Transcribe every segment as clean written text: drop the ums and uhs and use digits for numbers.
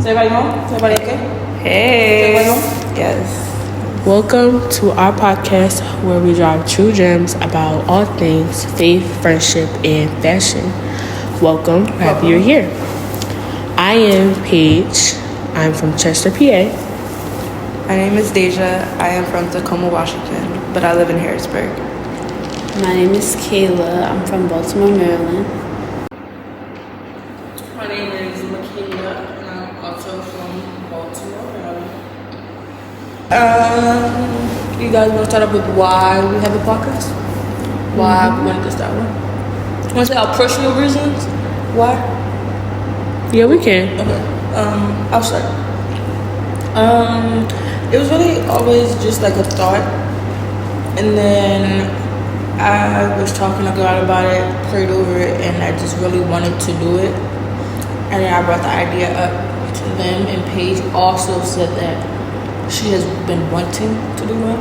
Is everybody home? Is everybody okay? Hey. Is everybody home? Yes. Welcome to our podcast where we drop true gems about all things faith, friendship, and fashion. Welcome. Happy you're here. I am Paige. I'm from Chester, PA. My name is Deja. I am from Tacoma, Washington, but I live in Harrisburg. My name is Kayla. I'm from Baltimore, Maryland. My name is Mikaylaa, and I'm also from Baltimore, Maryland. You guys want to start up with why we have a podcast? Why we wanted to start one? You want to say our personal reasons? Why? Yeah, we can. Okay. I'll start. It was really always just like a thought, and then I was talking to God about it, prayed over it, and I just really wanted to do it. And then I brought the idea up to them, and Paige also said that she has been wanting to do it.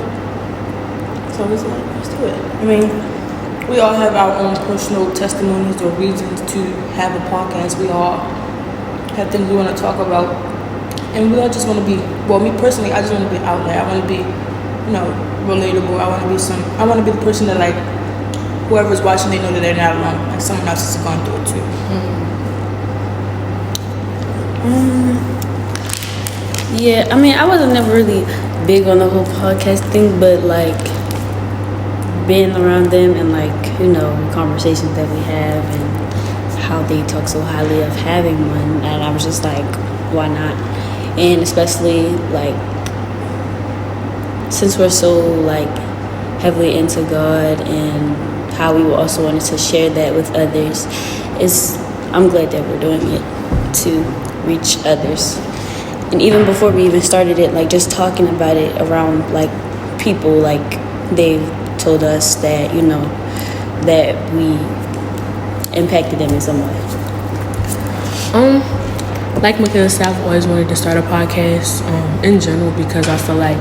So I was like, let's do it. I mean, we all have our own personal testimonies or reasons to have a podcast. We all have things we want to talk about. And we all just want to be, well, me personally, I just want to be out there. I want to be, relatable. I want to be the person that, like, whoever's watching, they know that they're not alone. Like, someone else has gone through it too. Yeah, I mean, I wasn't never really big on the whole podcast thing, but like being around them and conversations that we have and how they talk so highly of having one, and I was just like, why not? And especially like since we're so like heavily into God and how we also wanted to share that with others, I'm glad that we're doing it to reach others. And even before we even started it, like just talking about it around like people, like they've told us that that we impacted them in some way. Like Mikaylaa said, I've always wanted to start a podcast in general because I feel like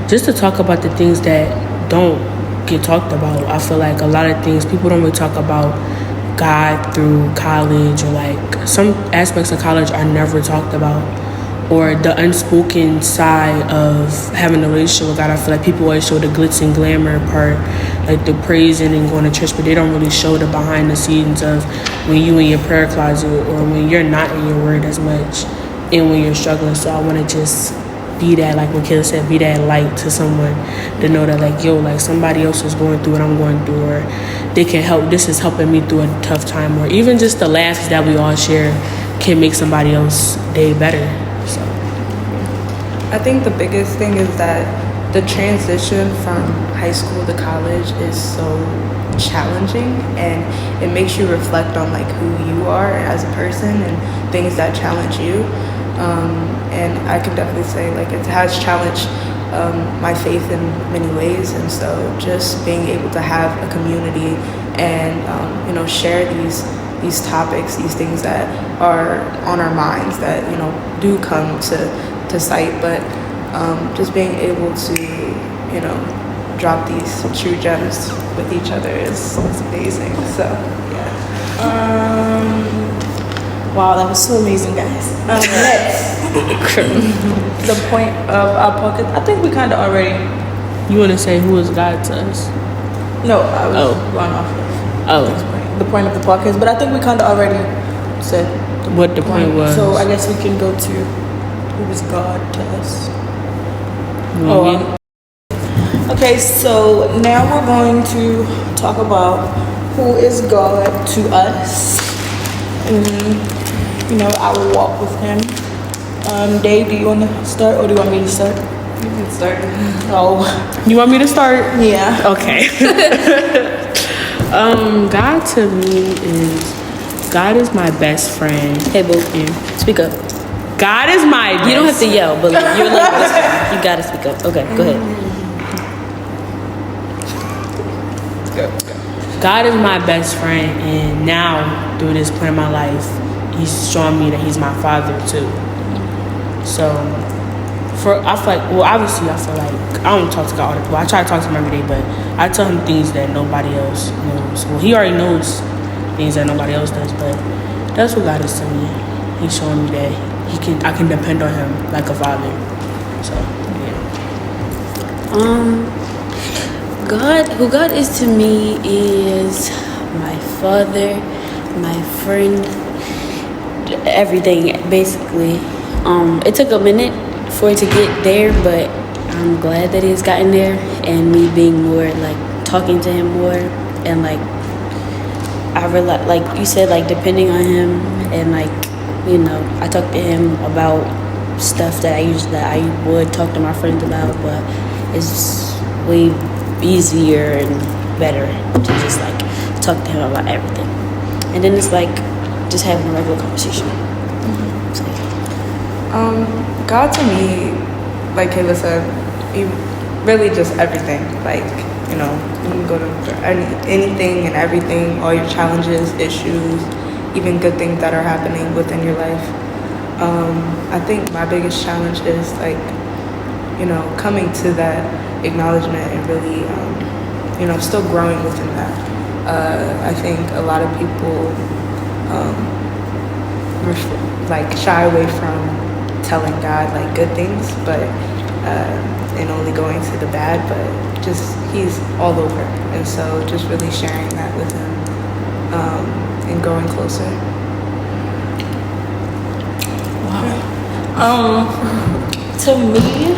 just to talk about the things that don't get talked about. I feel like a lot of things people don't really talk about God through college, or like some aspects of college are never talked about, or the unspoken side of having a relationship with God. I feel like people always show the glitz and glamour part, like the praising and going to church, but they don't really show the behind the scenes of when you in your prayer closet or when you're not in your word as much and when you're struggling. So I want to just be that, like Mikaylaa said, be that light to someone to know that like, yo, like somebody else is going through what I'm going through, or they can help. This is helping me through a tough time, or even just the laughs that we all share can make somebody else's day better. So I think the biggest thing is that the transition from high school to college is so challenging, and it makes you reflect on like who you are as a person and things that challenge you. And I can definitely say like it has challenged my faith in many ways, and so just being able to have a community and share these topics, these things that are on our minds that do come to sight, but just being able to drop these true gems with each other is amazing. So yeah. Wow, that was so amazing, guys. Next, the point of our podcast. I think we kind of already. you want to say who is God to us? No, I was going off of the point of the podcast, but I think we kind of already said What the point was. So I guess we can go to who is God to us. Okay, so now we're going to talk about who is God to us, and our walk with Him. Dave, do you want to start, or do you want me to start? You can start. Oh, You want me to start? yeah. Okay. God to me God is my best friend. Hey, boo, speak up. God is my best You don't have to yell, but like, you're like whispering. You gotta speak up. Okay, go ahead. God is my best friend, and now through this point in my life, He's showing me that He's my father too. So, I feel like, obviously, I feel like I don't talk to God all the time. Well, I try to talk to Him every day, but I tell Him things that nobody else knows. Well, He already knows things that nobody else does, but that's what God is to me. He's showing me that I can depend on him like a father. So God, who God is to me is my father, my friend, everything basically. It took a minute for it to get there, but I'm glad that he's gotten there, and me being more like talking to him more, and like I realize, like you said, like depending on him, and like, you know, I talk to him about stuff that I would talk to my friends about, but it's way easier and better to just like talk to him about everything, and then it's like just having a regular conversation. So, God to me, like Kayla said, he really just everything. Like, you know, you can go to for anything and everything, all your challenges, issues, even good things that are happening within your life. I think my biggest challenge is like, you know, coming to that acknowledgement and really, you know, still growing within that. I think a lot of people like shy away from telling God like good things, but and only going to the bad, but just he's all over, and so just really sharing that with him and growing closer. Wow. To me,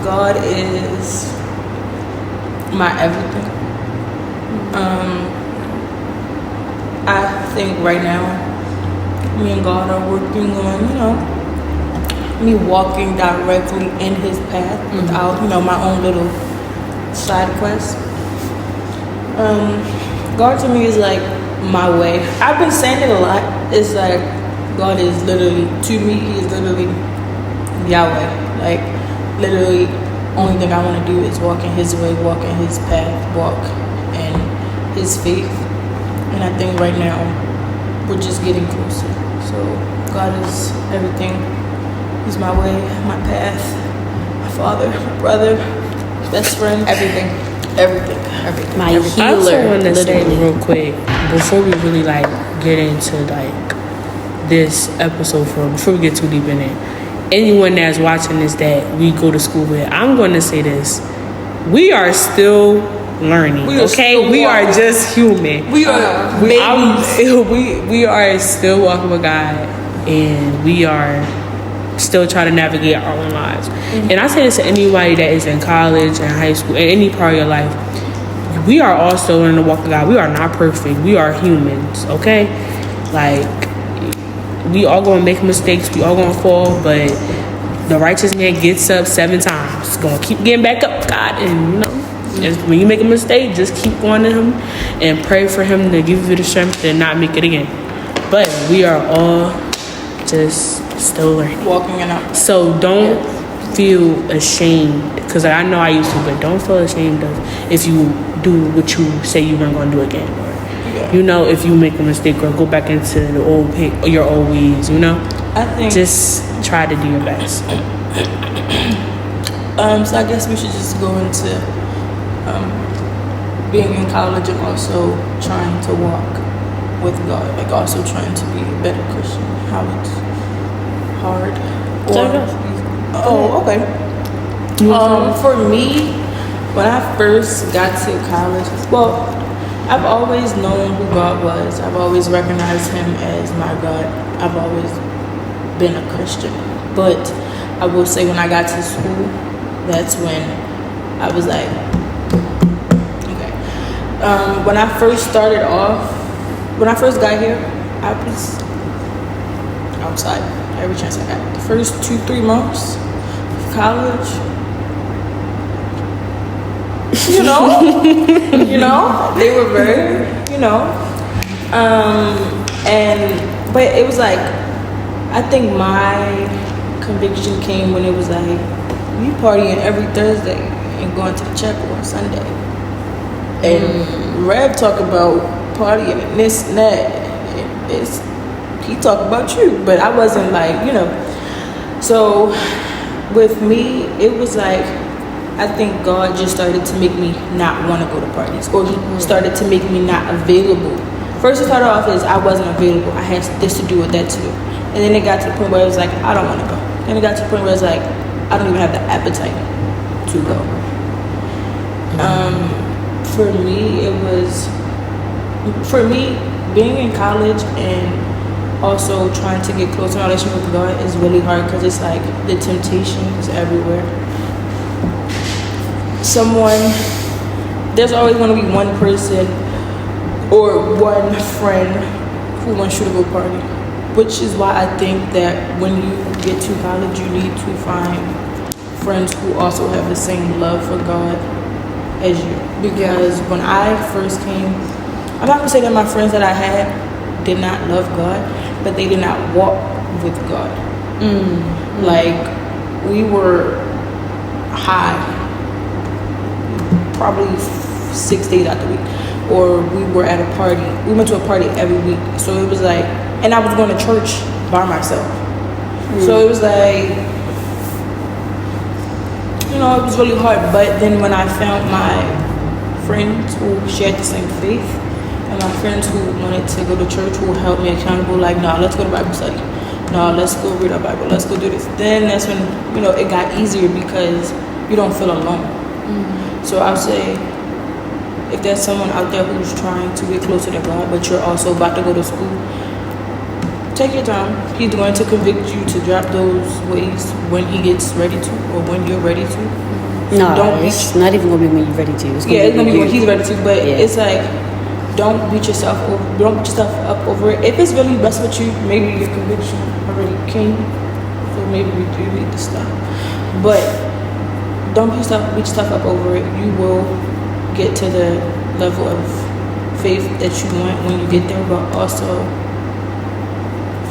God is my everything. I think right now, me and God are working on, you know, me walking directly in his path without, you know, my own little side quest. God to me is like my way. I've been saying it a lot. It's like God is literally, to me, he is literally Yahweh. Like literally, only thing I want to do is walk in his way, walk in his path, walk in his faith. And I think right now we're just getting closer. So God is everything. He's my way, my path, my father, my brother, best friend, everything. My healer. I also want to say literally. real quick before we really like get into like this episode, before we get too deep in it. Anyone that's watching this that we go to school with, I'm going to say this: we are still learning. We are just human. We are we are still walking with God, and we are still trying to navigate our own lives. And I say this to anybody that is in college and high school, in any part of your life. We are all still learning to walk with God. We are not perfect. We are humans, okay? Like, we all gonna make mistakes. We all gonna fall, but the righteous man gets up 7 times. Gonna keep getting back up, God. And, you know, when you make a mistake, just keep going to him and pray for him to give you the strength to not make it again. But we are all just still learning. Walking it out. So don't feel ashamed, because I know I used to, but don't feel ashamed of if you do what you say you weren't going to do again. Or, you know, if you make a mistake or go back into the your old ways, you know? I think just try to do your best. So I guess we should just go into being in college and also trying to walk with God, like also trying to be a better Christian. How it's hard. Oh, okay. For me, when I first got to college, well, I've always known who God was. I've always recognized him as my God. I've always been a Christian. But I will say when I got to school, that's when I was like, okay. When I first started off, when I first got here, I was outside every chance I got. The first 2-3 months of college, you know, they were very, but it was like, I think my conviction came when it was like, we partying every Thursday and going to the chapel on Sunday. And Rev talk about partying and this and that. He talk about you, but I wasn't like, So with me, it was like, I think God just started to make me not want to go to parties, or he started to make me not available. First, it started off as I wasn't available. I had this to do with that to do. And then it got to the point where it was like, I don't want to go. And it got to the point where it's like, I don't even have the appetite to go. For me, being in college and also trying to get closer to my relationship with God is really hard because it's like the temptation is everywhere. There's always going to be one person or one friend who wants you to go party, which is why I think that when you get to college, you need to find friends who also have the same love for God as you. Because when I first came, I'm not going to say that my friends that I had did not love God, but they did not walk with God. Like, we were high probably 6 days out the week, or we were at a party. We went to a party every week. So it was like, and I was going to church by myself. So it was like, you know, it was really hard. But then when I found my friends who shared the same faith, and my friends who wanted to go to church, who held me accountable, like, nah, let's go to Bible study. Nah, let's go read our Bible. Let's go do this. Then that's when, you know, it got easier because you don't feel alone. So I would say, if there's someone out there who's trying to get closer to God, but you're also about to go to school, take your time. He's going to convict you to drop those ways when he gets ready to, or when you're ready to. No, it's not even going to be when you're ready to. It's going to be when he's ready to, but it's like, don't beat yourself up over it. If it's really best with you, maybe your conviction already came, so maybe you do need to stop. But don't beat yourself up over it. You will get to the level of faith that you want when you get there, but also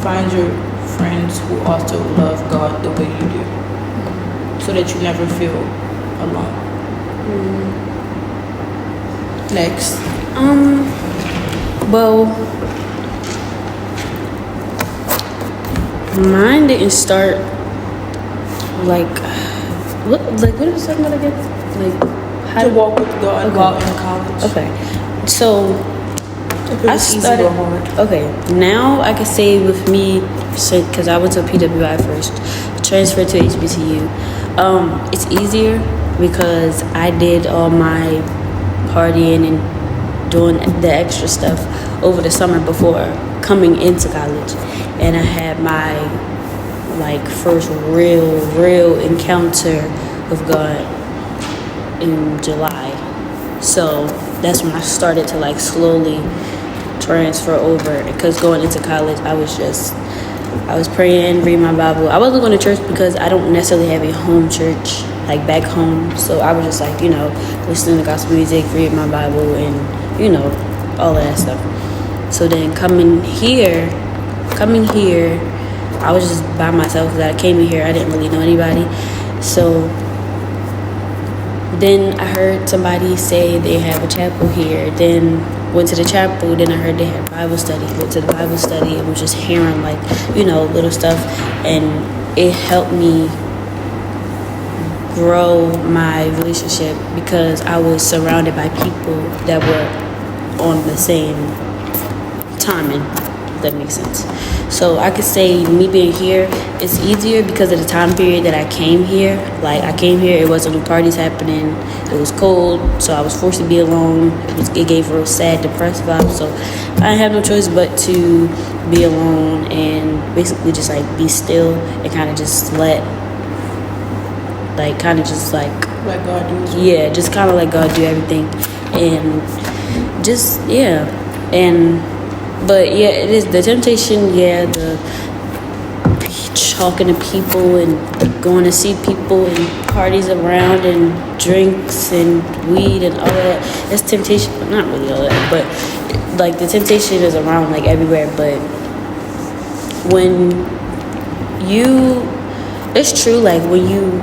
find your friends who also love God the way you do, so that you never feel alone. Next. Well, mine didn't start what was talking about again? Like, how to walk with God in college. Okay, so I started. Okay, now I can say with me, because I went to PWI first, transferred to HBCU. It's easier because I did all my partying and doing the extra stuff over the summer before coming into college, and I had my first real encounter with God in July. So that's when I started to slowly transfer over, because going into college I was praying, reading my Bible. I wasn't going to church because I don't necessarily have a home church back home, so I was just listening to gospel music, reading my Bible, and all of that stuff. So then coming here, I was just by myself because I came in here, I didn't really know anybody. So then I heard somebody say they have a chapel here. Then went to the chapel. Then I heard they had Bible study. Went to the Bible study and was just hearing little stuff, and it helped me grow my relationship because I was surrounded by people that were on the same timing. If that makes sense. So I could say me being here is easier because of the time period that I came here. I came here, it wasn't no parties happening. It was cold, so I was forced to be alone. It gave a real sad, depressed vibe. So I didn't have no choice but to be alone and basically just be still and kind of just let God do. Yeah, just kind of let God do everything, and just But yeah, it is the temptation. Yeah, the talking to people and going to see people and parties around and drinks and weed and all that. That's temptation, but not really all that. But the temptation is around everywhere. But when it's true. When you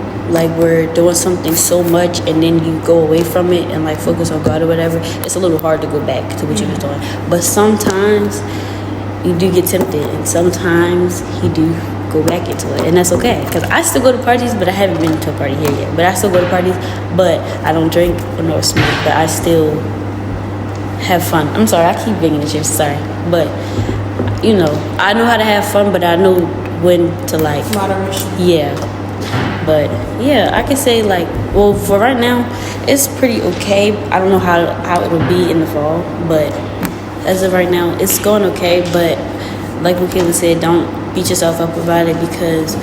we're doing something so much and then you go away from it and focus on God or whatever, it's a little hard to go back to what you were doing. But sometimes you do get tempted, and sometimes you do go back into it, and that's okay. Because I still go to parties, but I haven't been to a party here yet. But I still go to parties, but I don't drink nor smoke. But I still have fun. I'm sorry, I keep banging the chips. Sorry, but I know how to have fun, but I know when to like Moderation. Yeah. But yeah, I could say like, well, for right now, it's pretty okay. I don't know how it'll be in the fall, but as of right now, it's going okay. But like Mikaylaa said, don't beat yourself up about it because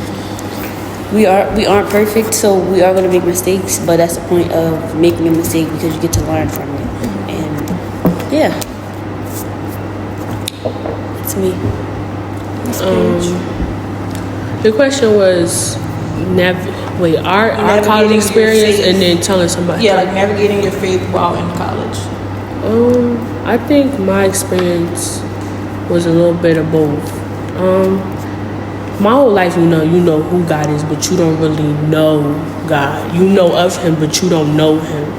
we aren't perfect, so we are going to make mistakes. But that's the point of making a mistake because you get to learn from it. And yeah, it's me. The question was our college experience and then telling somebody. Yeah, like navigating your faith while in college. I think my experience was a little bit of both. My whole life, you know who God is, but you don't really know God. You know of Him, but you don't know Him.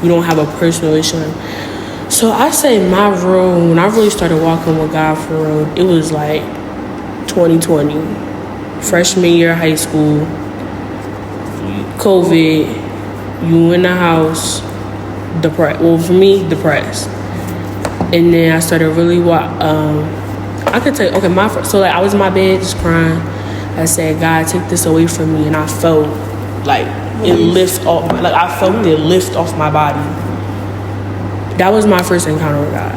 You don't have a personal issue with Him. So I say my room, when I really started walking with God for real, it was like 2020, freshman year of high school. COVID, you in the house, depressed. Well, for me, depressed. And then I started really I could tell you, okay, I was in my bed just crying. I said, God, take this away from me. And I felt like it lift off, like I felt it lift off my body. That was my first encounter with God.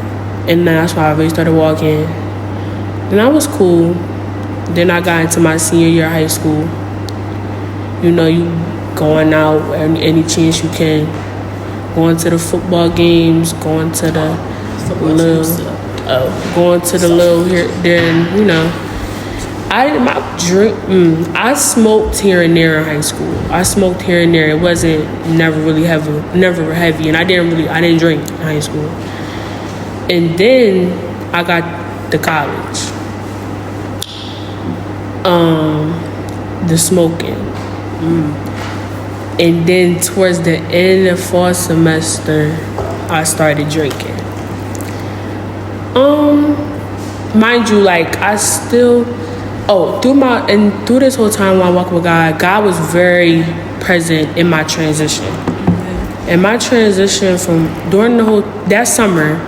And then that's why I really started walking. And I was cool. Then I got into my senior year of high school. You going out any chance you can, going to the football games, going to the little here. Then I smoked here and there in high school. I smoked here and there. It wasn't never heavy, and I didn't drink in high school. And then I got to college. The smoking. And then towards the end of fall semester, I started drinking. Mind you, like I still, through this whole time while I walk with God, God was very present in my transition. And my transition from during that summer,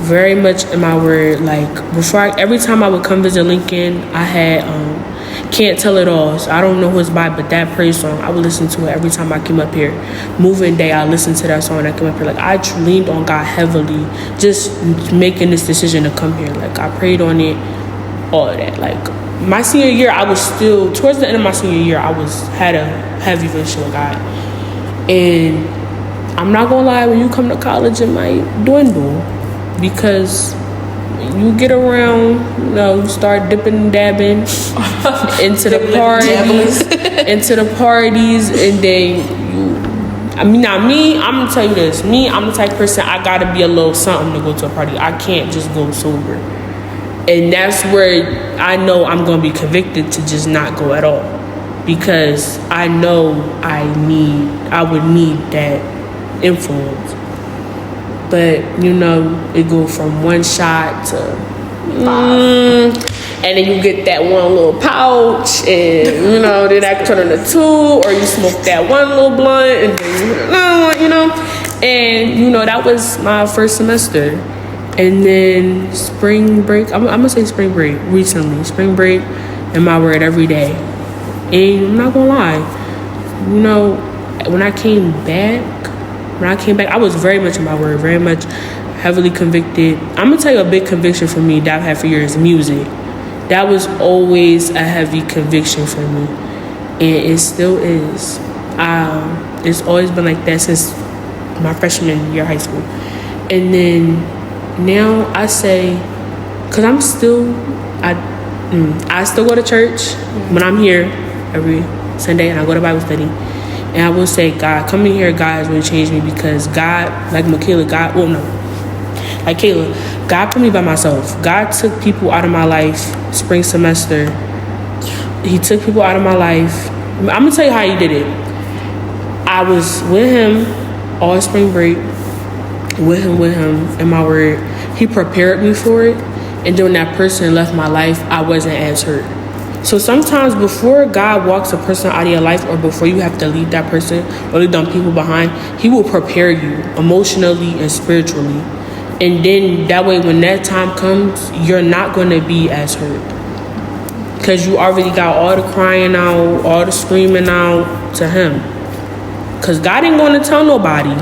very much in my word, like every time I would come visit Lincoln, I had Can't Tell It All. So I don't know who it's by, but that praise song, I would listen to it every time I came up here. Moving Day, I listened to that song and I came up here. Like I leaned on God heavily, just making this decision to come here. Like I prayed on it, all of that. Like my senior year, I was still, towards the end of my senior year, had a heavy relationship with God. And I'm not gonna lie, when you come to college, it might dwindle because you get around, you start dipping and dabbing into the parties, and then I'm gonna tell you this. I'm the type of person, I gotta be a little something to go to a party. I can't just go sober. And that's where I know I'm gonna be convicted to just not go at all. Because I know I would need that influence. But it go from one shot to 5, and then you get that one little pouch, and then that turn into 2, or you smoke that one little blunt, and then another one, and that was my first semester. And then spring break, I'm gonna say spring break recently. Spring break, in my word, every day. And I'm not gonna lie, when I came back, I was very much in my word, very much heavily convicted. I'm gonna tell you a big conviction for me that I've had for years: music. That was always a heavy conviction for me, and it still is. It's always been like that since my freshman year of high school. And then now I say, because I still go to church when I'm here every Sunday, and I go to Bible study. And I will say, God, coming here, God has really changed me, because God, like Mikaylaa, Kayla, God put me by myself. God took people out of my life spring semester. He took people out of my life. I'm going to tell you how he did it. I was with him all spring break, with him, in my word. He prepared me for it. And then when that person left my life, I wasn't as hurt. So sometimes before God walks a person out of your life, or before you have to leave that person or leave them people behind, he will prepare you emotionally and spiritually. And then that way, when that time comes, you're not going to be as hurt. Because you already got all the crying out, all the screaming out to him. Because God ain't going to tell nobody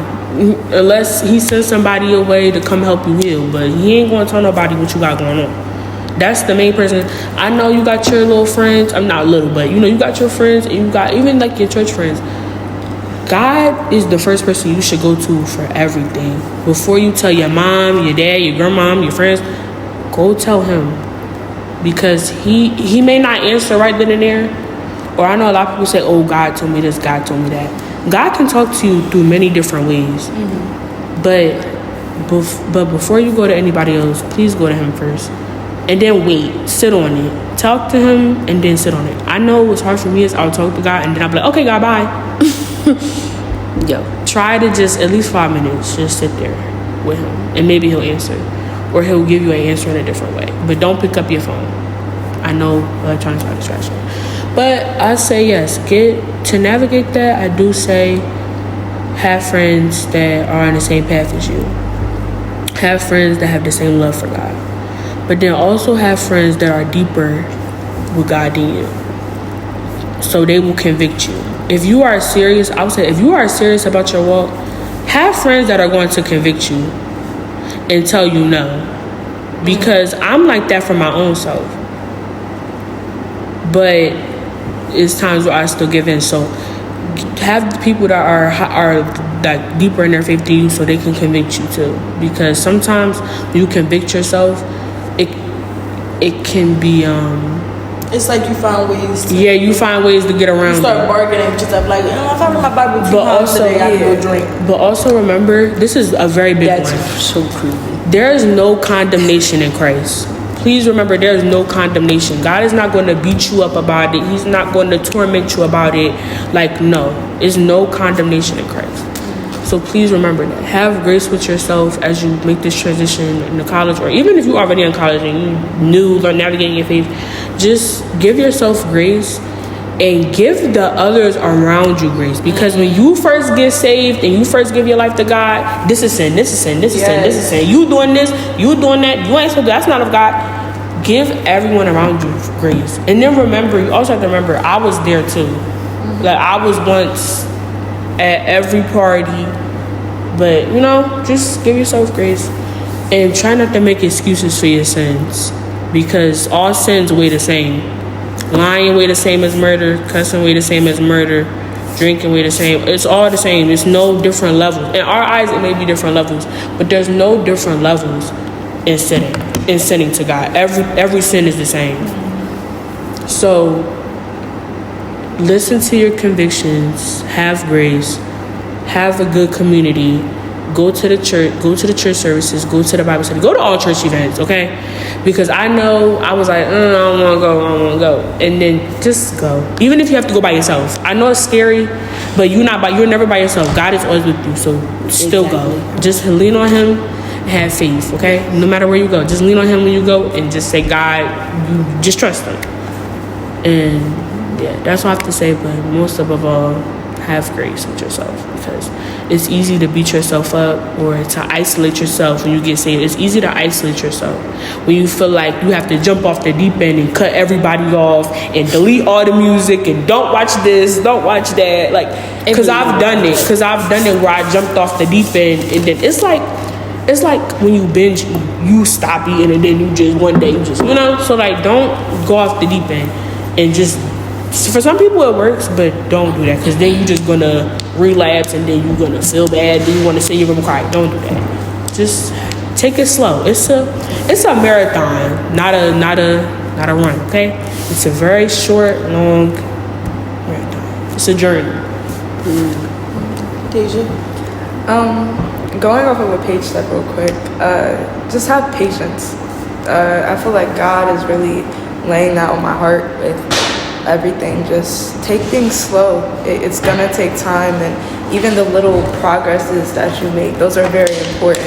unless he sends somebody away to come help you heal. But he ain't going to tell nobody what you got going on. That's the main person. I know you got your little friends. I'm not little, but you got your friends, and you got even like your church friends. God is the first person you should go to for everything. Before you tell your mom, your dad, your grandmom, your friends, go tell him. Because he may not answer right then and there. Or I know a lot of people say, oh, God told me this, God told me that. God can talk to you through many different ways. Mm-hmm. But before you go to anybody else, please go to him first. And then wait, sit on it. Talk to him and then sit on it. I know what's hard for me is I'll talk to God and then I'll be like, okay, God, bye. Yo, try to just at least 5 minutes, just sit there with him and maybe he'll answer. Or he'll give you an answer in a different way. But don't pick up your phone. I know electronics are a distraction. But I say yes. To navigate that, I do say have friends that are on the same path as you. Have friends that have the same love for God. But then also have friends that are deeper with God than you. So they will convict you. If you are serious, I would say if you are serious about your walk, have friends that are going to convict you and tell you no. Because I'm like that for my own self. But it's times where I still give in. So have the people that are like deeper in their faith than you so they can convict you too. Because sometimes when you convict yourself, it can be it's like you find ways to... Yeah, you find ways to get around. You start bargaining with yourself like, if I read my Bible 2 times today, I can go drink. But also remember, this is a very big one. That's so creepy. There is no condemnation in Christ. Please remember, there is no condemnation. God is not going to beat you up about it. He's not going to torment you about it. Like, no. There's no condemnation in Christ. So please remember that. Have grace with yourself as you make this transition into college, or even if you're already in college and you learn navigating your faith, just give yourself grace and give the others around you grace. Because when you first get saved and you first give your life to God, this is sin, this is sin, this is sin, this is sin. You doing this, you doing that, you ain't supposed to, that's not of God. Give everyone around you grace. And then remember, you also have to remember, I was there too. Like, I was once at every party, but just give yourself grace and try not to make excuses for your sins, because all sins weigh the same. Lying weigh the same as murder, cussing weigh the same as murder, drinking weigh the same. It's all the same. It's no different levels. In our eyes, it may be different levels, but there's no different levels in sinning to God. Every sin is the same. So listen to your convictions, have grace, have a good community, go to the church services, go to the Bible study, go to all church events, okay? Because I know I was like, I don't want to go. And then just go. Even if you have to go by yourself. I know it's scary, but you're never by yourself. God is always with you, so still go. Just lean on him, have faith, okay? No matter where you go, just lean on him when you go and just say, God, you just trust him. And yeah, that's what I have to say, but most above all, have grace with yourself, because it's easy to beat yourself up or to isolate yourself when you get saved. It's easy to isolate yourself when you feel like you have to jump off the deep end and cut everybody off and delete all the music and don't watch this, don't watch that. Like, because I've done it where I jumped off the deep end, and then it's like when you binge, you stop eating and then you just one day so like, don't go off the deep end and just. For some people it works, but don't do that, because then you're just gonna relapse and then you're gonna feel bad. Then you want to say you're gonna cry. Don't do that. Just take it slow. It's a marathon, not a run. Okay, it's a very short, long marathon. It's a journey. Deja? Going off of what Paige said real quick, just have patience. I feel like God is really laying that on my heart with everything. Just take things slow. It's gonna take time, and even the little progresses that you make, those are very important.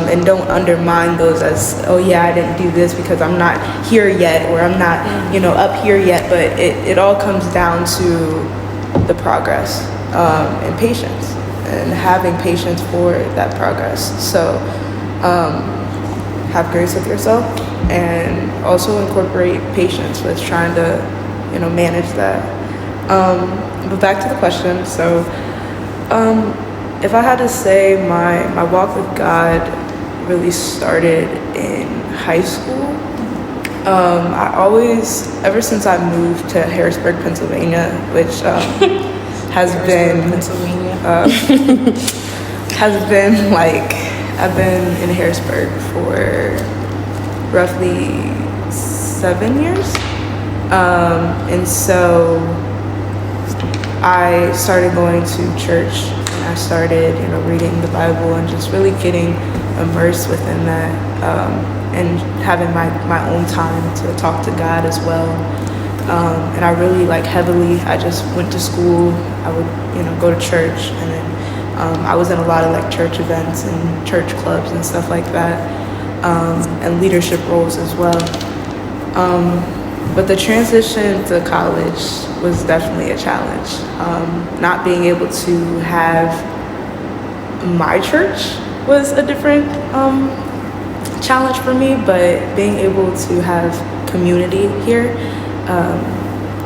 And don't undermine those as, oh yeah, I didn't do this because I'm not here yet, or I'm not up here yet. But it all comes down to the progress, and patience, and having patience for that progress. So have grace with yourself, and also incorporate patience with trying to, manage that. But back to the question. So, if I had to say my walk with God really started in high school. I always, ever since I moved to Harrisburg, Pennsylvania, which has been I've been in Harrisburg for roughly 7 years, and so I started going to church, and I started reading the Bible and just really getting immersed within that, and having my own time to talk to God as well. And I really heavily, I just went to school, I would go to church, and then I was in a lot of church events and church clubs and stuff like that, and leadership roles as well. But the transition to college was definitely a challenge. Not being able to have my church was a different challenge for me, but being able to have community here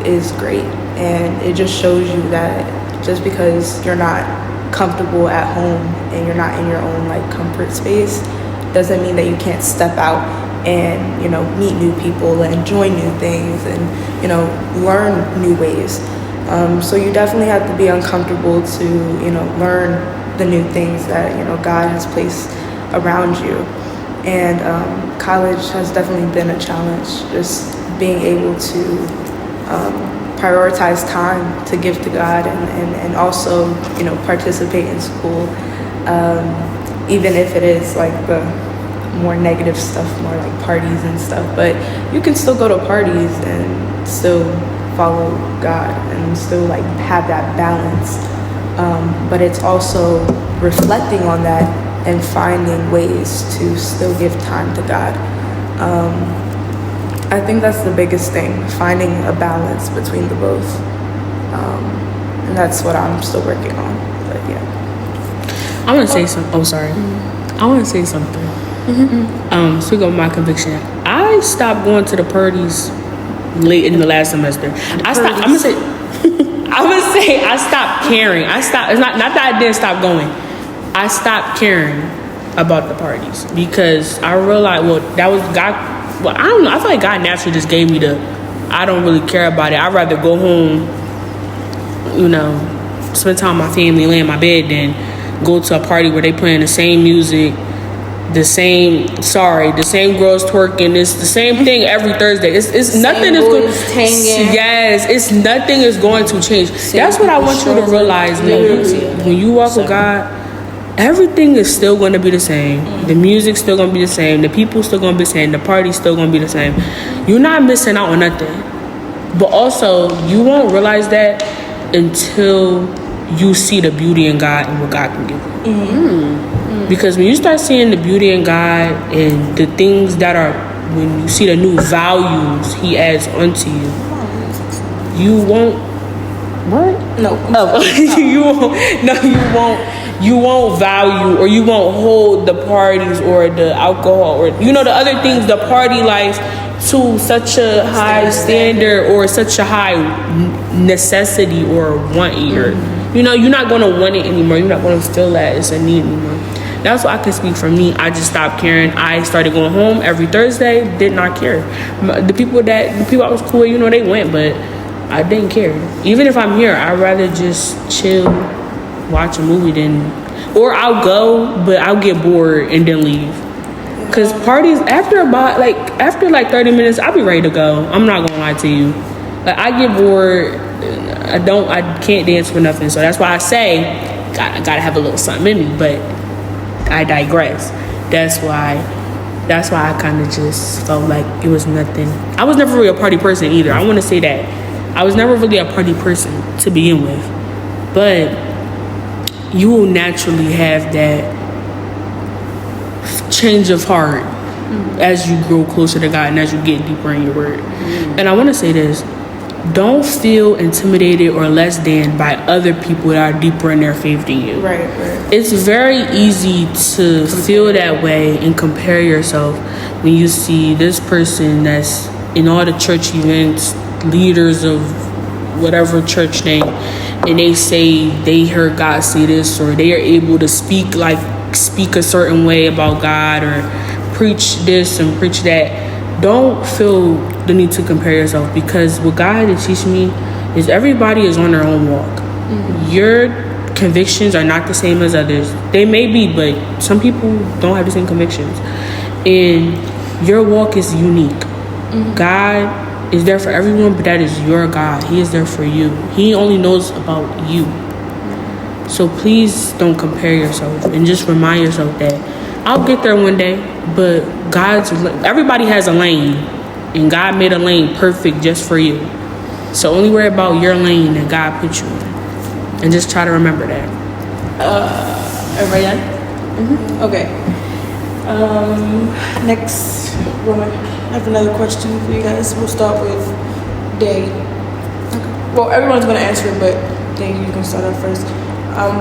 is great. And it just shows you that just because you're not comfortable at home and you're not in your own comfort space doesn't mean that you can't step out and meet new people and join new things and learn new ways. So you definitely have to be uncomfortable to learn the new things that God has placed around you. And college has definitely been a challenge, just being able to prioritize time to give to God, and also participate in school, even if it is the more negative stuff, more parties and stuff. But you can still go to parties and still follow God and still have that balance. But it's also reflecting on that and finding ways to still give time to God. I think that's the biggest thing, finding a balance between the both. And that's what I'm still working on. But yeah. I want to say something. Oh, sorry. I want to say something. Speak of my conviction. I stopped going to the parties late in the last semester. I'm gonna say I stopped caring. It's not that I didn't stop going. I stopped caring about the parties because I realized, that was God. Well, I don't know. I feel like God naturally just gave me I don't really care about it. I'd rather go home, spend time with my family, lay in my bed, than go to a party where they playing the same music, the same girls twerking. It's the same thing every Thursday. It's nothing is going. Yes, it's nothing is going to change. That's what I want you to realize. When you walk with God, everything is still going to be the same. The music's still going to be the same. The people still going to be the same. The party's still going to be the same. You're not missing out on nothing. But also, you won't realize that until you see the beauty in God and what God can give you. Because when you start seeing the beauty in God and the things that are, when you see the new values He adds onto you, you won't. What? No. Oh. You won't value, or you won't hold the parties or the alcohol or the other things, the party life, to such a high standard or such a high necessity or want, or you're not going to want it anymore. You're not going to feel that it's a need anymore. That's what I can speak for me. I just stopped caring. I started going home every Thursday. Did not care. The people I was cool with, they went, but I didn't care. Even if I'm here, I'd rather just chill, watch a movie or I'll go, but I'll get bored and then leave. Cause parties after 30 minutes, I'll be ready to go. I'm not gonna lie to you. I get bored. I can't dance for nothing. So that's why I say, I gotta have a little something in me. But I digress. That's why I kind of just felt like it was nothing. I was never really a party person either. I want to say that. I was never really a party person to begin with. But you will naturally have that change of heart as you grow closer to God and as you get deeper in your word. And I want to say this. don't feel intimidated or less than by other people that are deeper in their faith than you. Right. It's very easy to feel that way and compare yourself when you see this person that's in all the church events, leaders of whatever church name, and they say they heard God say this, or they are able to speak a certain way about God, or preach this and preach that. Don't feel the need to compare yourself, because what God had to teach me is everybody is on their own walk. Your convictions are not the same as others. They may be, but some people don't have the same convictions. And your walk is unique. God is there for everyone, but that is your God. He is there for you. He only knows about you. So please don't compare yourself, and just remind yourself that I'll get there one day, but everybody has a lane, and God made a lane perfect just for you. So only worry about your lane that God put you in, and just try to remember that. Everybody done? Okay. Next, woman, I have another question for you guys. We'll start with Day. Okay. Well, everyone's gonna answer it, but Day, you can start off first.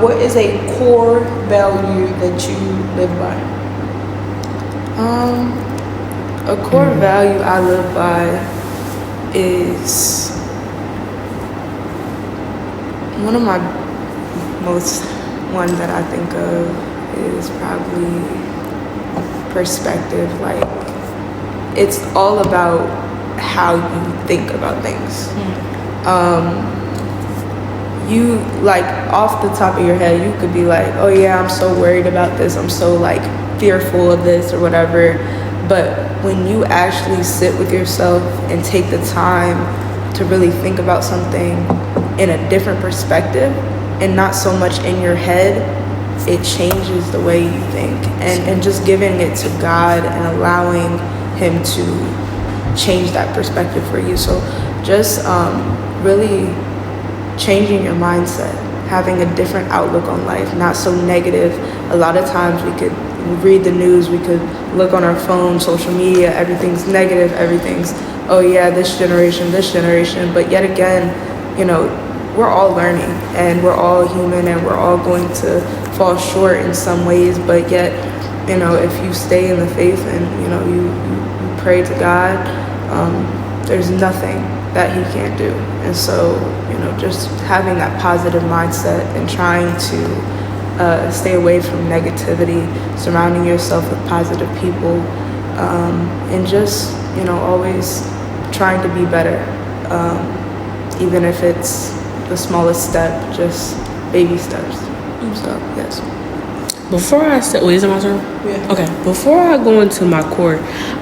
What is a core value that you live by? A core value I live by is one of my one that I think of is probably perspective. Like, it's all about how you think about things. You, like, off the top of your head, you could be like, oh yeah, I'm so worried about this, I'm so like fearful of this or whatever. But when you actually sit with yourself and take the time to really think about something in a different perspective and not so much in your head, it changes the way you think. And just giving it to God and allowing Him to change that perspective for you. So just really changing your mindset, having a different outlook on life, not so negative. A lot of times we could read the news, we could look on our phone, social media, everything's negative, everything's, oh yeah, this generation, but yet again, you know, we're all learning, and we're all human, and we're all going to fall short in some ways, but yet, you know, if you stay in the faith and, you know, you pray to God, there's nothing that He can't do. And so, you know, just having that positive mindset and trying to stay away from negativity, surrounding yourself with positive people, and just, you know, always trying to be better, even if it's the smallest step, just baby steps. So, yes. Before I say, wait, is it my turn? Yeah. Okay. Before I go into my core,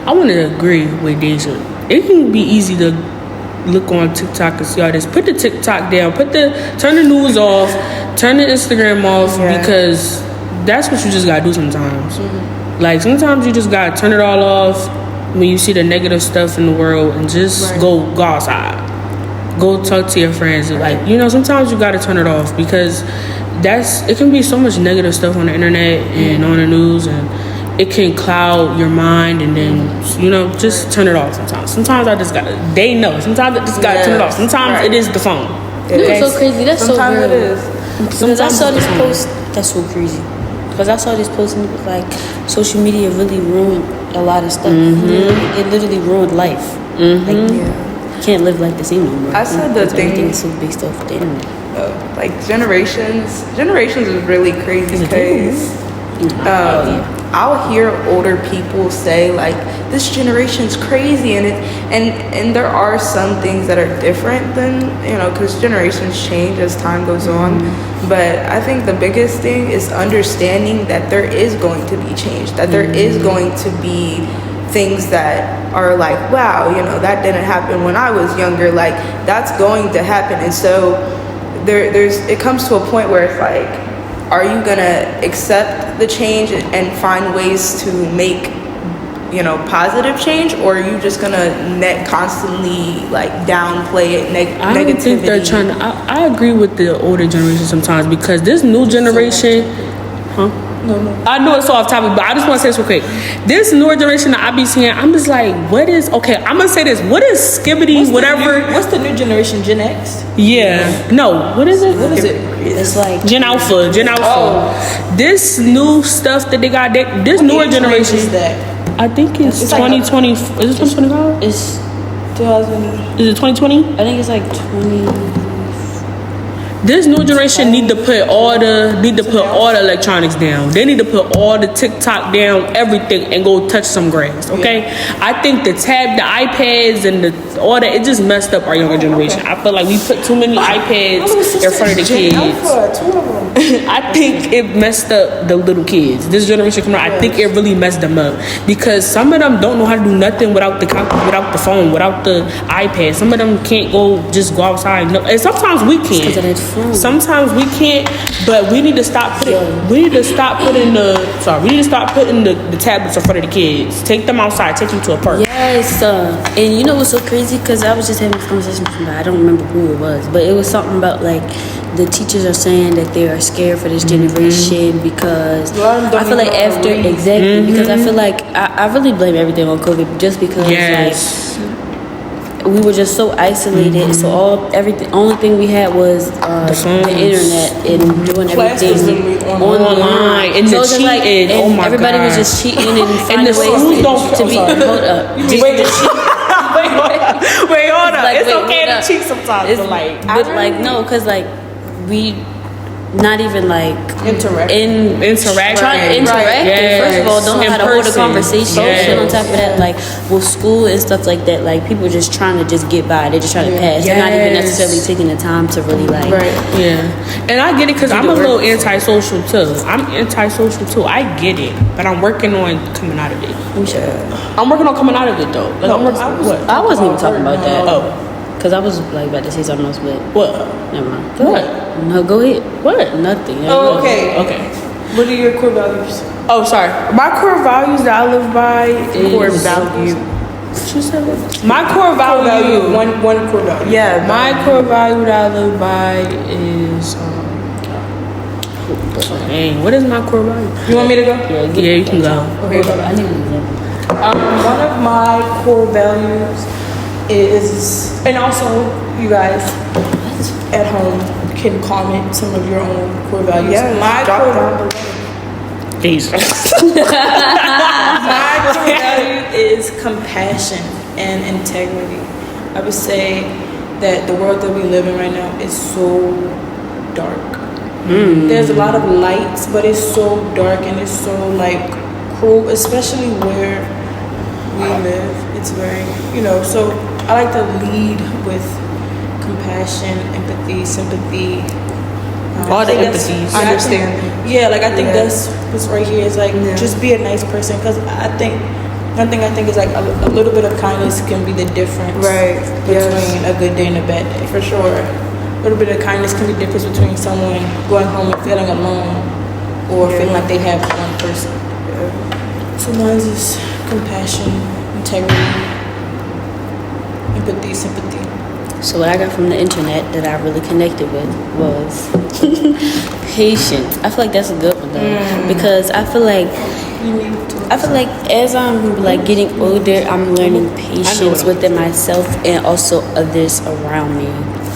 I want to agree with Deja. It can be easy to look on TikTok and see all this. Put the TikTok down. Turn the news off. Turn the Instagram off, because that's what you just gotta do sometimes. Like, sometimes you just gotta turn it all off when you see the negative stuff in the world, and just go outside. Go talk to your friends. Like, you know, sometimes you gotta turn it off, because it can be so much negative stuff on the internet and on the news, and it can cloud your mind, and then, you know, just turn it off sometimes. Sometimes I just gotta, they know. Sometimes I just gotta turn it off. Sometimes it is the phone. It's so crazy. That's sometimes so real. It is. Because I saw this post, that's so crazy. Because I saw this post and it was like, social media really ruined a lot of stuff. It literally ruined life. Like, you can't live like the same anymore. I said the thing. Everything is so based off the internet. Like, generations is really crazy, because I'll hear older people say, like, this generation's crazy, and there are some things that are different than, you know, because generations change as time goes on. But I think the biggest thing is understanding that there is going to be change, that there is going to be things that are like, wow, you know, that didn't happen when I was younger, like, that's going to happen. And so it comes to a point where it's like, are you gonna accept the change and find ways to make, you know, positive change, or are you just gonna constantly like downplay it, negativity? I don't think they're trying to. I agree with the older generation sometimes, because this new generation, No. I know it's so off topic, but I just want to say this real quick. This newer generation that I be seeing, I'm just like, what is, okay, I'm going to say this. What is skibbity, whatever? What's the new generation? Gen X? Yeah. No, what is it? What is it? It's like Gen Alpha. Oh. This new stuff that they got, this newer generation. Is that? I think it's 2020. Is it 2025? it's 2000. Is it 2020? I think it's like 20. This new generation need to put all the electronics down. They need to put all the TikTok down, everything, and go touch some grass. Okay, I think the iPads, and all that, it just messed up our younger generation. I feel like we put too many iPads in front of the kids. I think it messed up the little kids. This generation coming out, I think it really messed them up because some of them don't know how to do nothing without the phone, without the iPad. Some of them can't just go outside. No, and sometimes we can't. Sometimes we can't, but we need to stop putting the tablets in front of the kids. Take them outside, take them to a park. Yes, and you know what's so crazy? Because I was just having this conversation with somebody, I don't remember who it was, but it was something about like the teachers are saying that they are scared for this generation because I feel like because I feel like I really blame everything on COVID just because like we were just so isolated. So only thing we had was the internet and doing everything online. And so the cheating. Like, and oh my everybody God. was just cheating and finding ways to be. Hold up. Wait, hold up. Like, it's okay to cheat sometimes. No, because like we not even like interacting. Yes. First of all, don't know how to hold a conversation. And on top of that, like with school and stuff like that, like people just trying to just get by. They're just trying to pass. They're not even necessarily taking the time to really like. Right. Yeah. And I get it because I'm a little antisocial too. I get it, but I'm working on coming out of it. I'm working on coming out of it though. Like I wasn't even talking about that. Oh. Because I was like about to say something else, but what? Never mind. Go ahead. No, go ahead. What? Nothing. Oh, okay. What are your core values? Oh, sorry. My core values that I live by is Core value. She said it. My core value. One core value. Yeah. My core value that I live by is dang, what is my core value? You want me to go? Yeah, you can go. Okay. I need an example. One of my core values is, and also you guys at home can comment some of your own core values. Yeah, my core value. My core value is compassion and integrity. I would say that the world that we live in right now is so dark. There's a lot of lights, but it's so dark and it's so like cruel, especially where we live. It's very, so I like to lead with compassion, empathy, sympathy. All the empathies. Understanding. I think that's what's right here is like just be a nice person, because one thing I think is like a little bit of kindness can be the difference between a good day and a bad day. For sure. A little bit of kindness can be the difference between someone going home and feeling alone or feeling like they have one person. So mine is compassion, integrity, empathy, sympathy. So what I got from the internet that I really connected with was patience. I feel like that's a good one though, because I feel like as I'm like getting older, I'm learning patience within myself and also others around me,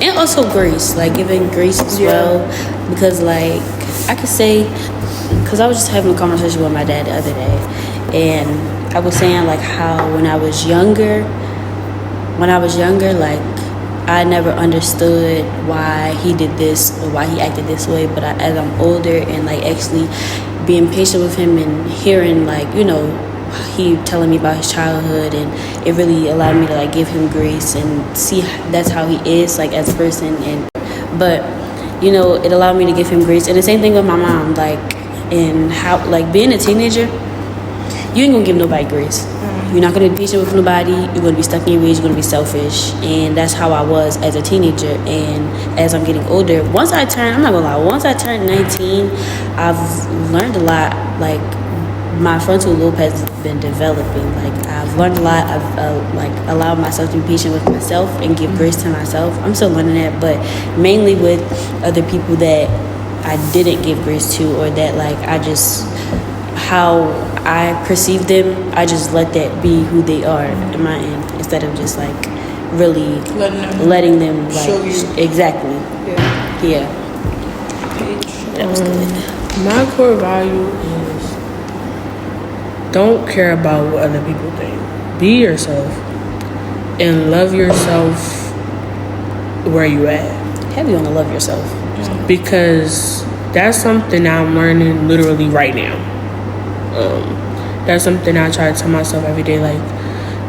and also grace, like giving grace as well, because like I could say, because I was just having a conversation with my dad the other day, and I was saying like how when I was younger, like I never understood why he did this or why he acted this way, but as I'm older and like actually being patient with him and hearing like, he telling me about his childhood, and it really allowed me to like give him grace and see that's how he is like as a person, but it allowed me to give him grace. And the same thing with my mom, like, and how like being a teenager, you ain't gonna give nobody grace. You're not going to be patient with nobody. You're going to be stuck in your ways. You're going to be selfish. And that's how I was as a teenager. And as I'm getting older, once I turned 19, I've learned a lot. Like, my frontal lobe has been developing. Like, I've learned a lot. I've allowed myself to be patient with myself and give grace to myself. I'm still learning that, but mainly with other people that I didn't give grace to, or that like I just how I perceive them, I just let that be who they are in my end, instead of just like really letting them like show you. exactly. Yeah. That was good. My core value is don't care about what other people think. Be yourself and love yourself where you at. Heavy on the love yourself. Because that's something I'm learning literally right now. That's something I try to tell myself every day, like,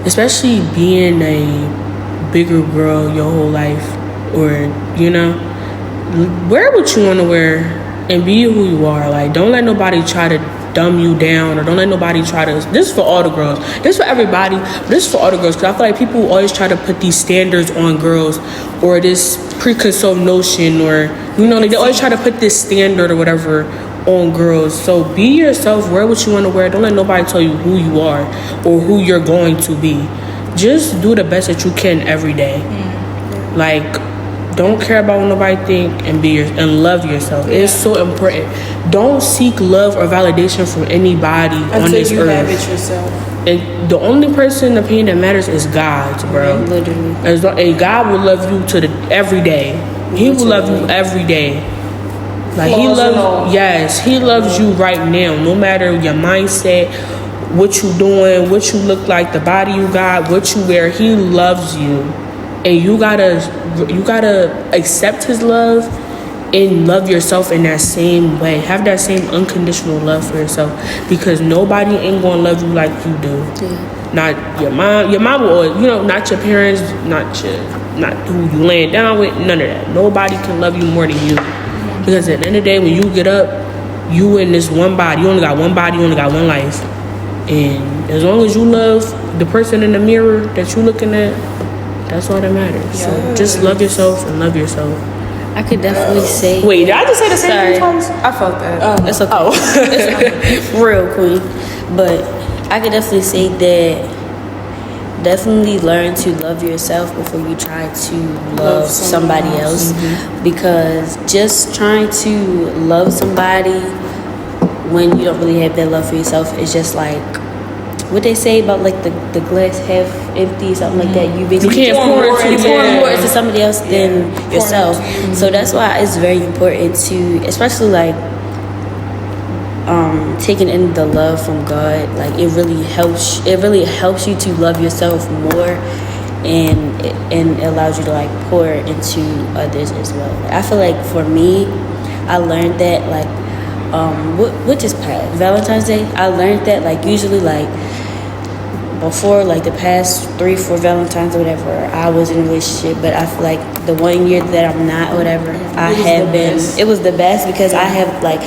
especially being a bigger girl your whole life, or, you know, wear what you want to wear and be who you are. Like, don't let nobody try to dumb you down, or don't let nobody try to, this is for all the girls, this is for everybody, but this is for all the girls, because I feel like people always try to put these standards on girls, or this preconceived notion, or, you know, like, they always try to put this standard or whatever on girls. So be yourself, wear what you want to wear. Don't let nobody tell you who you are or who you're going to be. Just do the best that you can every day. Like, don't care about what nobody think, and and love yourself. It's so important. Don't seek love or validation from anybody on this earth. Until you have it yourself. And the only person opinion that matters is God's, bro. Literally. And God will love you every day. He will love you every day. Like, he loves, yes, he loves you right now, no matter your mindset, what you doing, what you look like, the body you got, what you wear. He loves you, and you gotta accept his love and love yourself in that same way. Have that same unconditional love for yourself, because nobody ain't gonna love you like you do. Not your mom. Your mom will always, you know, not your parents, not who you laying down with. None of that. Nobody can love you more than you. Because at the end of the day, when you get up, you in this one body. You only got one body, you only got one life. And as long as you love the person in the mirror that you looking at, that's all that matters. Yes. So just love yourself and love yourself. I could definitely say... Wait, did I just say the same thing twice? I felt that. It's okay. It's okay. Real queen. But I could definitely say that definitely learn to love yourself before you try to love somebody else. Because just trying to love somebody when you don't really have that love for yourself is just like what they say about like the glass half empty, something like that. You basically pour more into somebody else than yourself. So that's why it's very important to, especially like taking in the love from God. Like it really helps you to love yourself more, and it allows you to like pour into others as well. I feel like for me, I learned that like what just passed, Valentine's Day, I learned that like usually like before like the past 3-4 Valentines or whatever, I was in a relationship, but I feel like the 1 year that I'm not or whatever, it was the best because I have like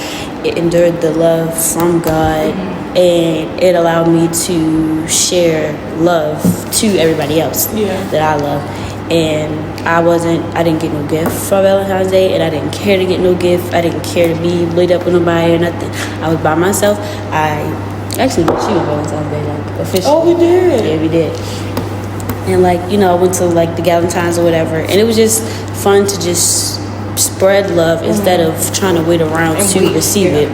endured the love from God, and it allowed me to share love to everybody else that I love. And I didn't get no gift for Valentine's Day, and I didn't care to get no gift. I didn't care to be laid up with nobody or nothing. I was by myself. I actually met you on Valentine's Day, like officially. Oh, we did. Yeah, we did. And like, you know, I went to like the Galentine's or whatever, and it was just fun to just spread love instead of trying to wait around to receive it.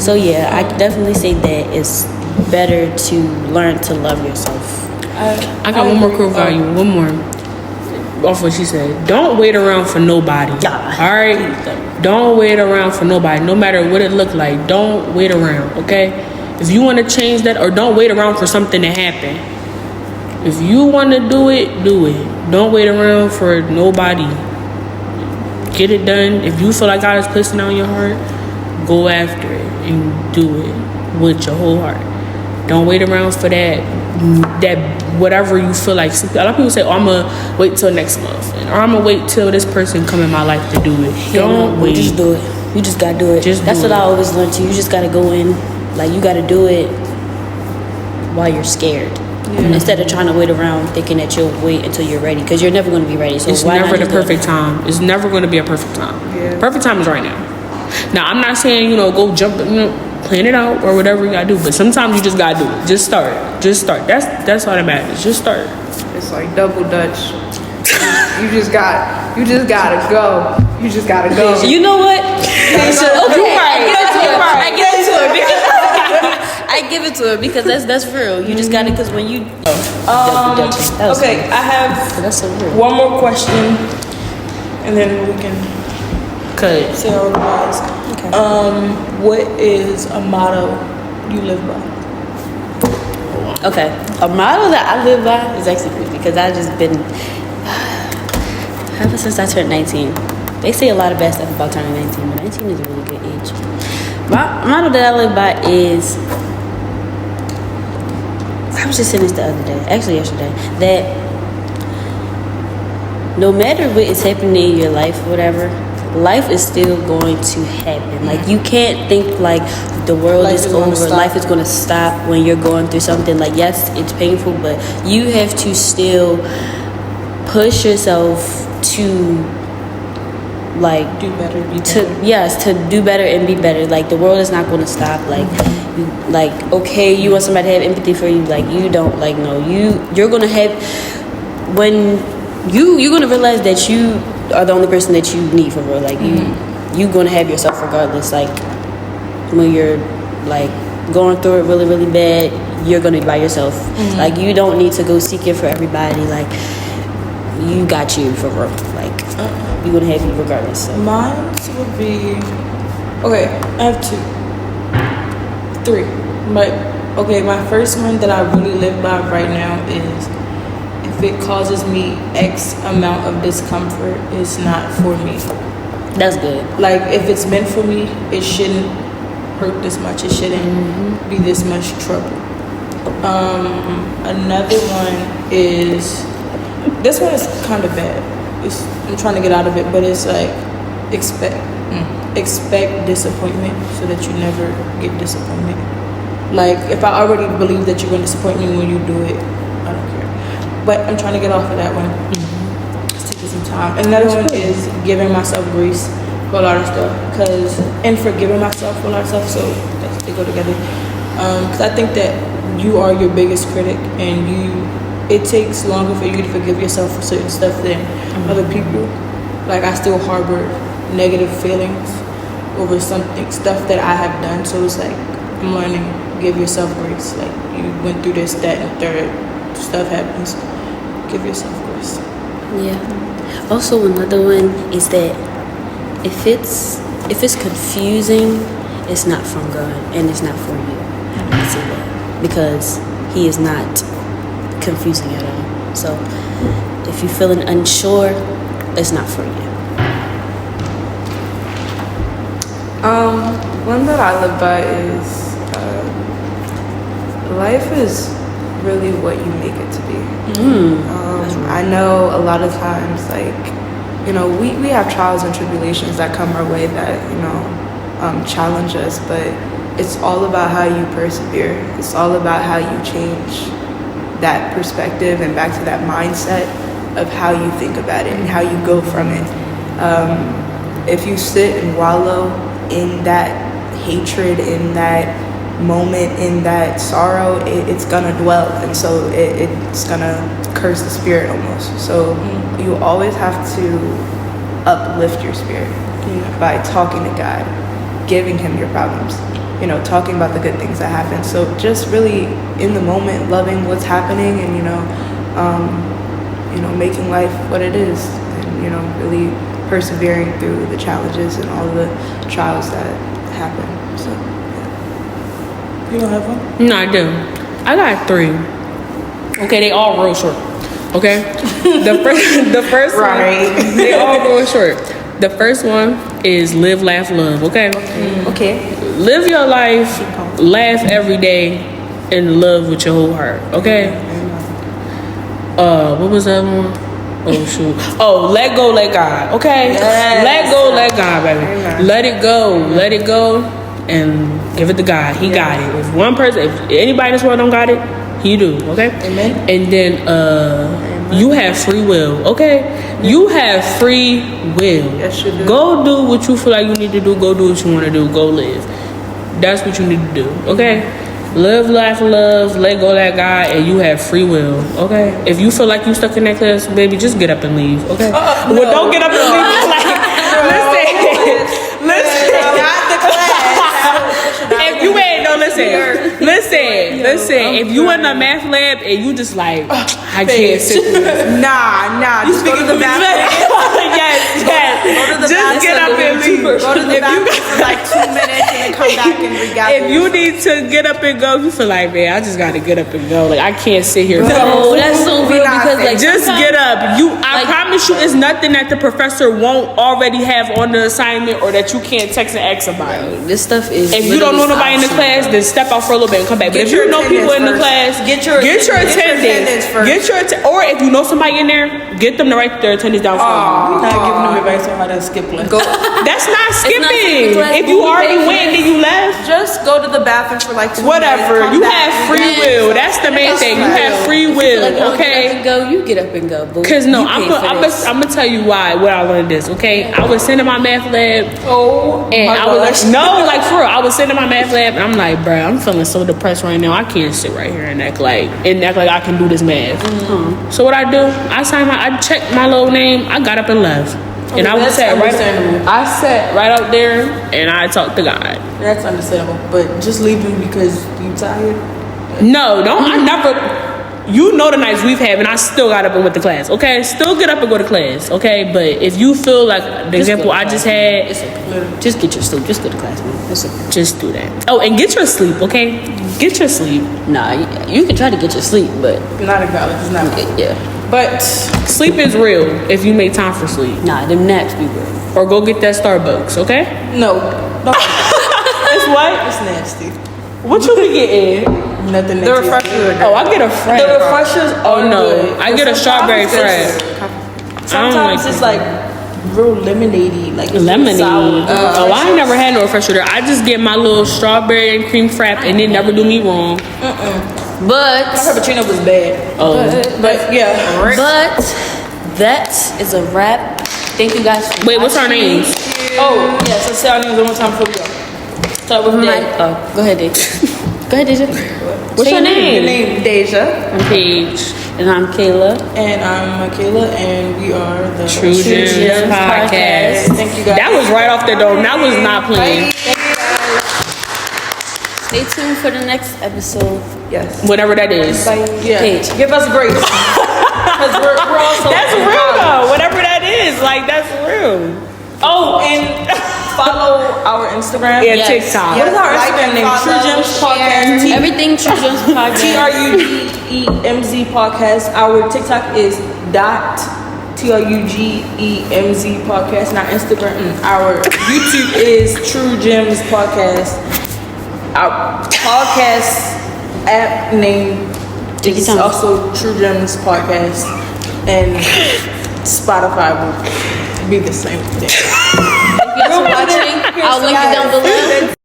So yeah, I definitely say that it's better to learn to love yourself. I got one more core value. One more. Off what she said. Don't wait around for nobody. Alright? Don't wait around for nobody. No matter what it look like. Don't wait around, okay? If you want to change that, or don't wait around for something to happen. If you want to do it, do it. Don't wait around for nobody. Get it done. If you feel like God is placing it on your heart, go after it and do it with your whole heart. Don't wait around for that whatever you feel like. A lot of people say, oh, I'm going to wait till next month, or I'm going to wait till this person come in my life to do it. Don't wait. Just do it. You just got to do it. That's what I always learned too. You just got to go in, like you got to do it while you're scared. Instead of trying to wait around thinking that you'll wait until you're ready, because you're never going to be ready. So it's never the perfect time. It's never going to be a perfect time. Perfect time is right now. Now, I'm not saying, go jump, plan it out or whatever you got to do, but sometimes you just got to do it. Just start. That's all that matters. Just start. It's like double dutch. You just gotta go. You just gotta go. You know what? I get into it. I give it to her because that's real. You just got it because when you. Okay, I have That's so real. one more question, and then we can Cause say our goodbyes. Okay. What is a motto you live by? Okay, a model that I live by is actually crazy because I've just been ever since I turned 19. They say a lot of bad stuff about turning 19, but 19 is a really good age. My model that I live by is, I was just saying this the other day, actually yesterday, that no matter what is happening in your life or whatever, life is still going to happen. Like, you can't think like the world Life is is gonna over, stop. life is going to stop when you're going through something. Like, yes, it's painful, but you have to still push yourself to like Do better, be to better. to do better and be better. Like, the world is not going to stop. Like, okay, you want somebody to have empathy for you, like, you don't, like, no, you're going to have, when you're going to realize that you are the only person that you need for real. Like, you're going to have yourself regardless. Like, when you're like going through it really, really bad, you're going to be by yourself. Like, you don't need to go seek it for everybody. Like, you got you for real. Like, you're going to have you regardless. So. Mine would be, okay, I have three. But okay, my first one that I really live by right now is, if it causes me X amount of discomfort, it's not for me. That's good. Like, if it's meant for me, it shouldn't hurt this much. It shouldn't be this much trouble. Another one is, this one is kind of bad. I'm trying to get out of it, but it's like, expect disappointment so that you never get disappointed. Like, if I already believe that you're going to disappoint me when you do it, I don't care. But I'm trying to get off of that one. It's taking some time. Another one is giving myself grace for a lot of stuff, and forgiving myself for a lot of stuff. So they go together. Because I think that you are your biggest critic, and it takes longer for you to forgive yourself for certain stuff than other people. Like, I still harbor negative feelings over stuff that I have done. So it's like, I'm learning, give yourself grace. Like, you went through this, that, and third. Stuff happens. Give yourself grace. Yeah. Also, another one is that if it's confusing, it's not from God and it's not for you. I see that because He is not confusing at all. So if you're feeling unsure, it's not for you. One that I live by is life is really what you make it to be. I know a lot of times, like, you know, we have trials and tribulations that come our way that, you know, challenge us, but it's all about how you persevere. It's all about how you change that perspective and back to that mindset of how you think about it and how you go from it. If you sit and wallow in that hatred, in that moment, in that sorrow, it's gonna dwell, and so it's gonna curse the spirit almost. So you always have to uplift your spirit by talking to God, giving Him your problems, you know, talking about the good things that happen. So just really in the moment, loving what's happening, and you know, making life what it is, and you know, really persevering through the challenges and all the trials that happen. So yeah. You don't have one? No, I do. I got 3. Okay, they all real short. Okay, the first Right. one, they all real short. The first one is live, laugh, love. Okay. Okay. Live your life, laugh every day, and love with your whole heart. Okay. What was that one? Oh shoot. Oh, let go, let God. Okay. Yes. Let go, let God, baby. Amen. Let it go, and give it to God. He got it. If anybody in this world don't got it, He do. Okay. Amen. And then you have free will. Okay. You have free will. Yes, you do. Go do what you feel like you need to do. Go do what you want to do. Go live. That's what you need to do. Okay. Live, laugh, love, let go, let God, and you have free will. Okay. If you feel like you stuck in that class, baby, just get up and leave. Okay. Well, don't get up and leave. Listen. Not the class. If you ain't, no, listen. Listen. If you in the math lab and you just like, I can't sit with this. Nah. Just go to the bathroom. Yes. Go to the Just get up and leave. Go to the bathroom for like 2 minutes and then come back and regather. If you need to get up and go, you feel like, man, I just gotta get up and go. Like I can't sit here. No, that's so real because like just get up. I promise you, it's nothing that the professor won't already have on the assignment or that you can't text and ask about. This stuff is. If you don't know nobody in the class, then step out for a little bit and come back. But if you know people in the class, get your attendance first. Or if you know somebody in there, get them to write their attendance down for you. Not giving them advice on how to skip class. That's not skipping. If you already went and you left, just go to the bathroom for like 2 minutes. Whatever. You have free will. That's the main thing. You have free will. Okay. You get up and go. Because no, I'm gonna tell you why. What I learned this. Okay, I was sitting in my math lab. And I was like, for real, I was sitting in my math lab, and I'm like, bro, I'm feeling so depressed right now. I can't sit right here and act like I can do this math. Mm-hmm. So what I do? I checked my little name. I got up and left. And I sat right out there and I talked to God. That's understandable. But just leaving because you tired? No, don't. I never. You know the nights we've had, and I still got up and went to class. Okay, still get up and go to class. Okay, but if you feel like the example I just had, just get your sleep. Just go to class, man. It's okay. Just do that. Oh, and get your sleep. Okay, get your sleep. Nah, you can try to get your sleep, but not in college. It's not. Yeah. But sleep is real if you make time for sleep. Nah, them naps be real. Or go get that Starbucks. Okay. No. It's what? It's nasty. What you be getting? Nothing. The refreshers. Oh, I get a Fred. The refreshers. Oh no, I get a strawberry Fred. Sometimes it's like real lemonade-y, like it's lemonade. Sour. I ain't never had no refresher there. I just get my little strawberry and cream frap, and it never do me wrong. But my cappuccino was bad. Oh, but yeah. But that is a wrap. Thank you guys. Wait, what's our names? Oh yeah. So say our names one more time before we go. Start with Oh, go ahead, Deja. Go ahead, Deja. What's your name? Your name, Deja. I'm Paige. And I'm Kayla. And I'm Mikaylaa, and we are the True Gemz Podcast. Thank you guys. That was right off the dome. That was not playing. Stay tuned for the next episode. Yes. Whatever that is. Yeah. Paige. Give us grace. Because we're also. That's real though. Whatever that is, like that's real. Oh, and follow our Instagram. Yeah, TikTok. What is our Instagram name? Tru Gemz Podcast. Everything Tru Gemz Podcast. TRUGEMZ Podcast. Our TikTok is .TRUGEMZ Podcast. And our Instagram, our YouTube is Tru Gemz Podcast. Our podcast app name is also Tru Gemz Podcast. And Spotify will be the same thing. Thank you for watching. I'll link it down below.